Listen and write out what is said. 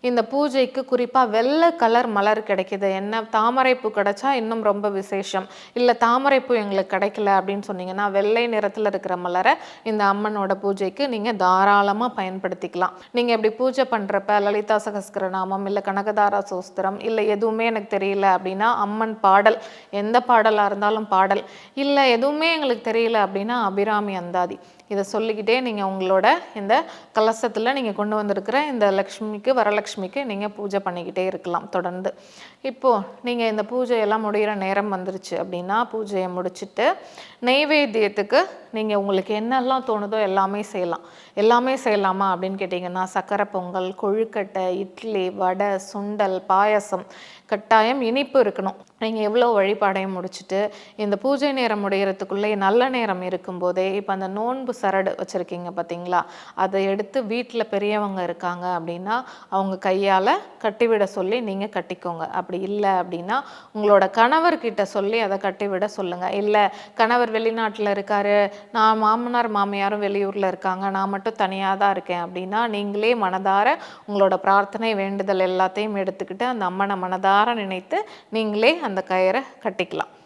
இந்த பூஜைக்கு குறிப்பாக வெள்ளை கலர் மலர் கிடைக்கிது, என்ன தாமரைப்பூ கிடைச்சா இன்னும் ரொம்ப விசேஷம். இல்லை தாமரைப்பூ எங்களுக்கு கிடைக்கல அப்படின்னு சொன்னீங்கன்னா வெள்ளை நிறத்தில் இருக்கிற மலரை இந்த அம்மனோட பூஜைக்கு நீங்கள் தாராளமாக பயன்படுத்திக்கலாம். நீங்கள் இப்படி பூஜை பண்ணுறப்ப லலிதா சகஸ்கரநாமம் இல்லை கனகதாரா சோஸ்திரம் இல்லை எதுவுமே எனக்கு தெரியல அப்படின்னா அம்மன் பாடல், எந்த பாடலாக இருந்தாலும் பாடல், இல்லை எதுவுமே எங்களுக்கு தெரியல அப்படின்னா அபிராமி அந்தாதி, இதை சொல்லிக்கிட்டே நீங்கள் உங்களோட இந்த கலசத்தில் நீங்கள் கொண்டு வந்திருக்கிற இந்த லக்ஷ்மிக்கு வரலக்ஷ்மிக்கு நீங்கள் பூஜை பண்ணிக்கிட்டே இருக்கலாம் தொடர்ந்து. இப்போது நீங்கள் இந்த பூஜையெல்லாம் முடிகிற நேரம் வந்துருச்சு அப்படின்னா பூஜையை முடிச்சுட்டு நெய்வேத்தியத்துக்கு நீங்கள் உங்களுக்கு என்னெல்லாம் தோணுதோ எல்லாமே செய்யலாம். எல்லாமே செய்யலாமா அப்படின்னு கேட்டிங்கன்னா சக்கரை பொங்கல், கொழுக்கட்டை, இட்லி, வடை, சுண்டல், பாயசம், கட்டாயம் இனிப்பு இருக்கணும். நீங்கள் எவ்வளோ வழிபாடையும் முடிச்சுட்டு இந்த பூஜை நேரம் முடிகிறதுக்குள்ளே நல்ல நேரம் இருக்கும்போதே இப்போ அந்த நோன்பு சரடு வச்சுருக்கீங்க பார்த்தீங்களா, அதை எடுத்து வீட்டில் பெரியவங்க இருக்காங்க அப்படின்னா அவங்க கையால் கட்டிவிட சொல்லி நீங்கள் கட்டிக்கோங்க. அப்படி இல்லை அப்படின்னா உங்களோட கணவர்கிட்ட சொல்லி அதை கட்டிவிட சொல்லுங்கள். இல்லை கணவர் வெளிநாட்டில் இருக்கார், நான் மாமனார் மாமியாரும் வெளியூரில் இருக்காங்க, நான் மட்டும் தனியாக தான் இருக்கேன் அப்படின்னா நீங்களே மனதார உங்களோட பிரார்த்தனை வேண்டுதல் எல்லாத்தையும் எடுத்துக்கிட்டு அந்த அம்மனை மனதார நினைத்து நீங்களே அந்த கயிறை கட்டிக்கலாம்.